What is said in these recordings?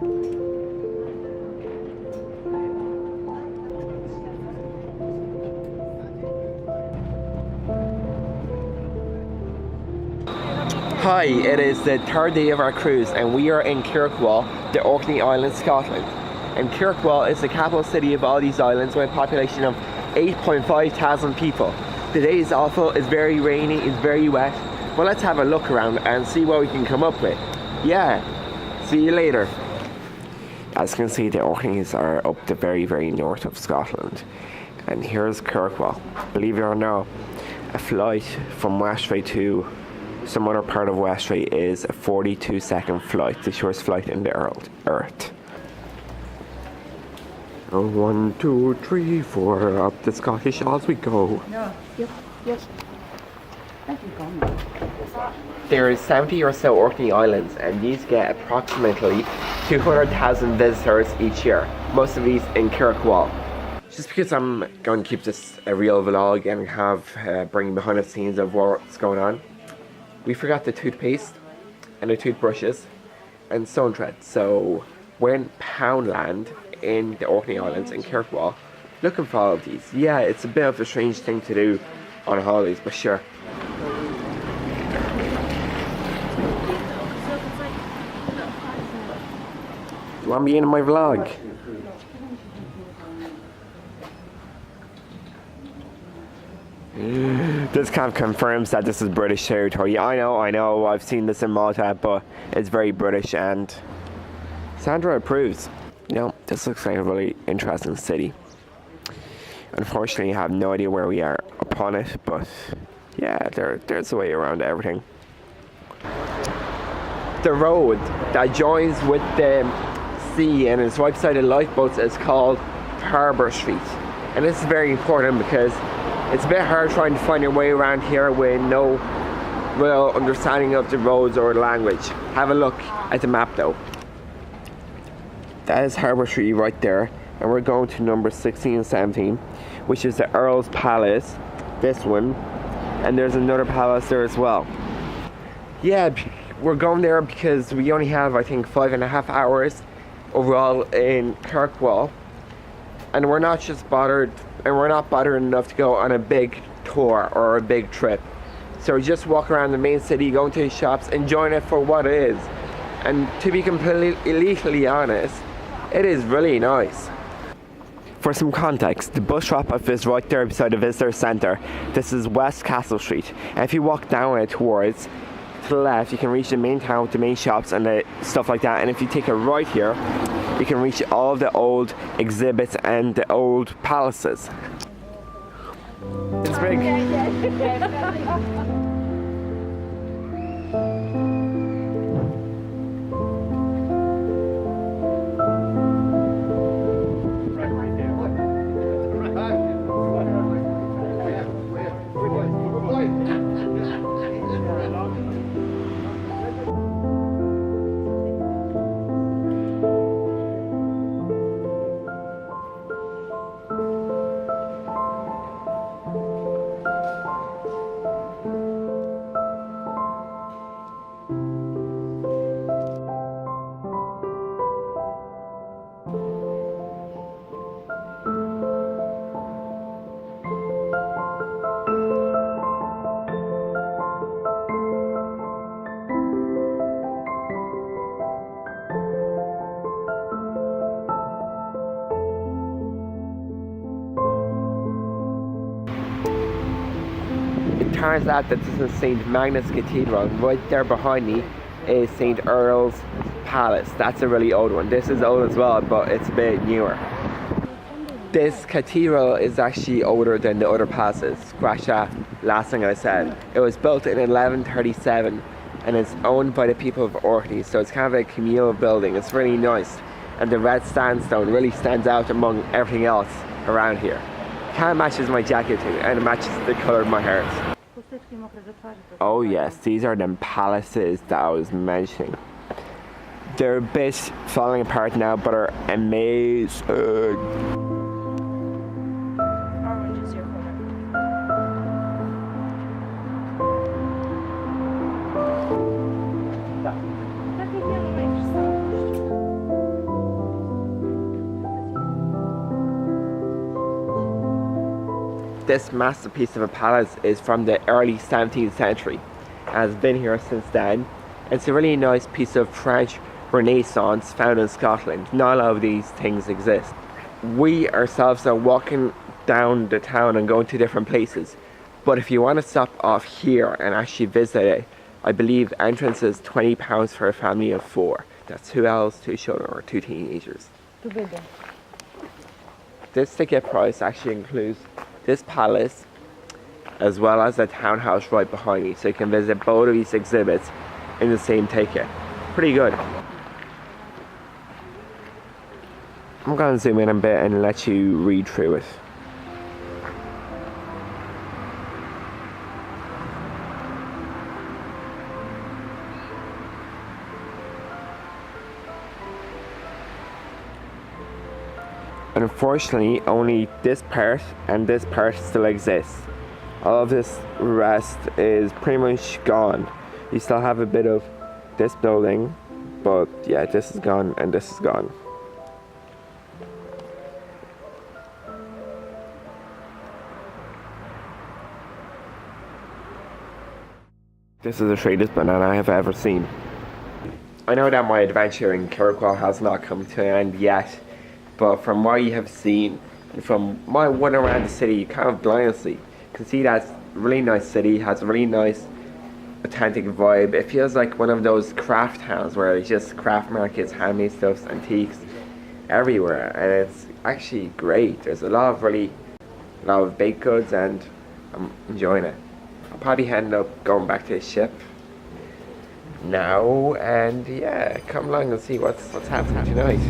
Hi, it is the third day of our cruise and we are in Kirkwall, the Orkney Island, Scotland. And Kirkwall is the capital city of all these islands with a population of 8.5 thousand people. The day is awful, it's very rainy, it's very wet. Well, let's have a look around and see what we can come up with. Yeah, see you later. As you can see, the Orkneys are up the very, very north of Scotland. And here's Kirkwall. Believe it or not, a flight from Westray to some other part of Westray is a 42-second flight, the shortest flight in the Earth. 1, 2, 3, 4, up the Scottish Isles we go. No, yes. There is 70 or so Orkney Islands and these get approximately 200,000 visitors each year, most of these in Kirkwall. Just because I'm going to keep this a real vlog and have bring behind the scenes of what's going on, we forgot the toothpaste and the toothbrushes and stone thread. So we're in Poundland in the Orkney Islands in Kirkwall looking for all of these. Yeah, it's a bit of a strange thing to do on holidays, but sure. You want me in my vlog? This kind of confirms that this is British territory. I know, I've seen this in Malta, but it's very British and Sandra approves. You know, this looks like a really interesting city. Unfortunately, I have no idea where we are upon it, but yeah, there's a way around everything. The road that joins with the sea and is right beside the lifeboats is called Harbour Street. And this is very important because it's a bit hard trying to find your way around here with no real understanding of the roads or the language. Have a look at the map though. That is Harbour Street right there, and we're going to number 16 and 17, which is the Earl's Palace, this one, and there's another palace there as well. Yeah, we're going there because we only have, I think, 5.5 hours overall in Kirkwall, and we're not bothered enough to go on a big tour or a big trip. So we just walk around the main city, going to the shops, enjoying it for what it is. And to be completely honest, it is really nice. For some context, the bus drop-off is right there beside the visitor centre. This is West Castle Street, and if you walk down it towards to the left, you can reach the main town with the main shops and the stuff like that. And if you take a right here, you can reach all the old exhibits and the old palaces. It's big. Turns out that this is St. Magnus Cathedral, and right there behind me is St. Earl's Palace. That's a really old one. This is old as well, but it's a bit newer. This cathedral is actually older than the other palaces. Scratch that last thing I said. It was built in 1137 and it's owned by the people of Orkney, so it's kind of a communal building. It's really nice, and the red sandstone really stands out among everything else around here. Kind of matches my jacket too, and it matches the colour of my hair. Oh yes, these are the palaces that I was mentioning. They're a bit falling apart now, but are amazing. Orange is your color. this masterpiece of a palace is from the early 17th century and has been here since then. It's a really nice piece of French Renaissance found in Scotland. Not a lot of these things exist. We ourselves are walking down the town and going to different places, but if you want to stop off here and actually visit it, I believe entrance is £20 for a family of 4. That's 2 adults, 2 children, or 2 teenagers. This ticket price actually includes this palace as well as the townhouse right behind me, so you can visit both of these exhibits in the same ticket. Pretty good. I'm going to zoom in a bit and let you read through it. Unfortunately, only this part and this part still exists. All of this rest is pretty much gone. You still have a bit of this building, but yeah, this is gone and this is gone. This is the straightest banana I have ever seen. I know that my adventure in Kirkwall has not come to an end yet, but from what you have seen and from my one around the city, you kind of blindly can see that it's a really nice city, has a really nice authentic vibe. It feels like one of those craft towns where it's just craft markets, handmade stuffs, antiques everywhere, and it's actually great. There's a lot of baked goods and I'm enjoying it. I'll probably end up going back to the ship now, and yeah, come along and see what's happening tonight.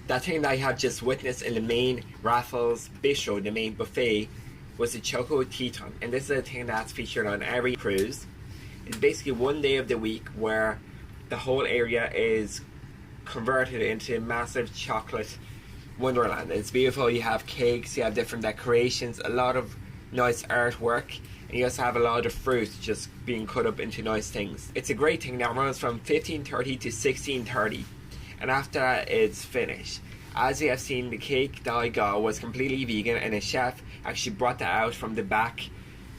That thing that I have just witnessed in the main Raffles Bistro, the main buffet, was the Choco Teton, and this is a thing that's featured on every cruise. It's basically one day of the week where the whole area is converted into a massive chocolate wonderland. It's beautiful. You have cakes, you have different decorations, a lot of nice artwork, and you also have a lot of fruit just being cut up into nice things. It's a great thing that runs from 15:30 to 16:30, and after that it's finished. As you have seen, the cake that I got was completely vegan, and a chef actually brought that out from the back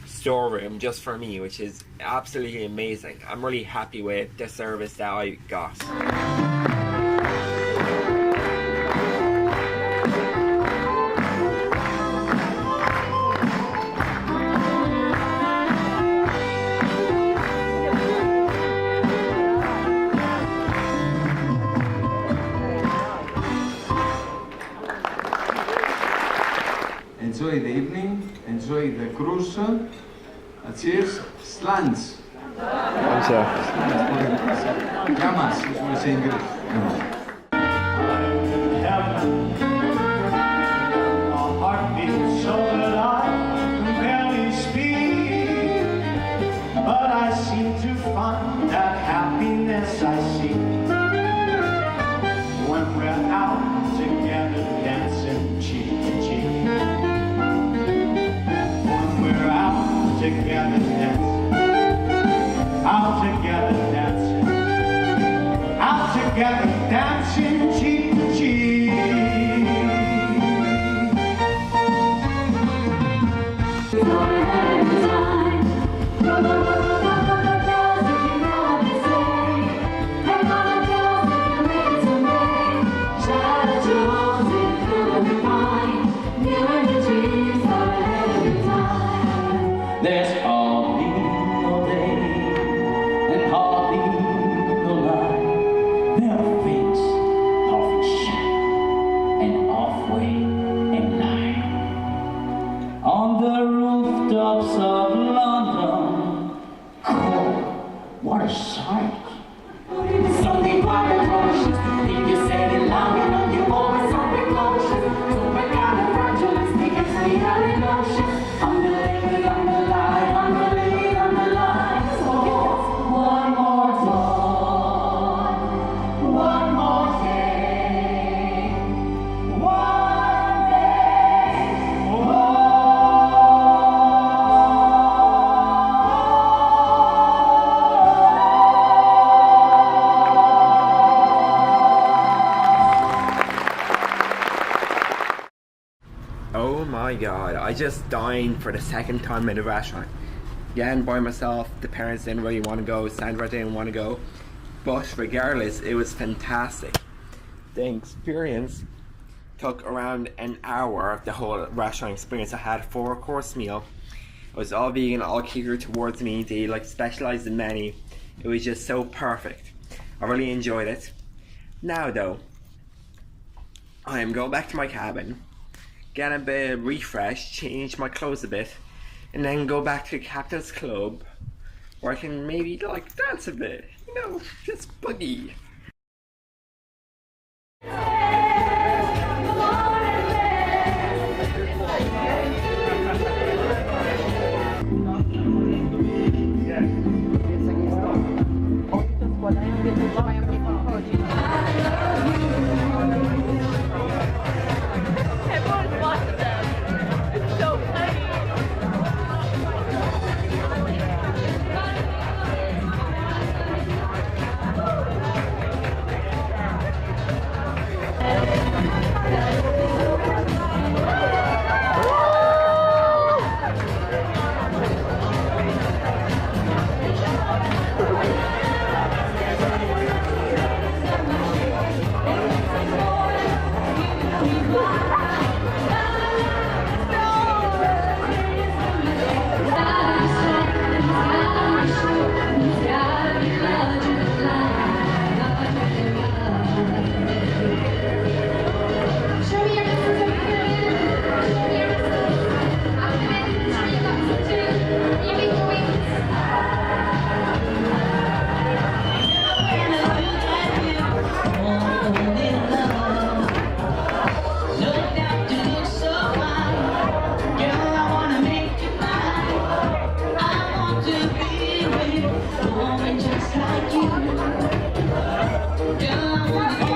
storeroom just for me, which is absolutely amazing. I'm really happy with the service that I got. Enjoy the evening, enjoy the cruise. Cheers, slants. Llamas, as we say in Greek. Together dancing, out together dancing, out together dancing. my god, I just dined for the second time in a restaurant. Again, by myself, the parents didn't really want to go, Sandra didn't want to go. But regardless, it was fantastic. The experience took around an hour of the whole restaurant experience. I had a 4-course meal. It was all vegan, all catered towards me. They like specialized in menu. It was just so perfect. I really enjoyed it. Now though, I am going back to my cabin, get a bit refreshed, change my clothes a bit, and then go back to the Captain's Club where I can maybe like dance a bit, you know, just boogie. Just like you, girl, I wanna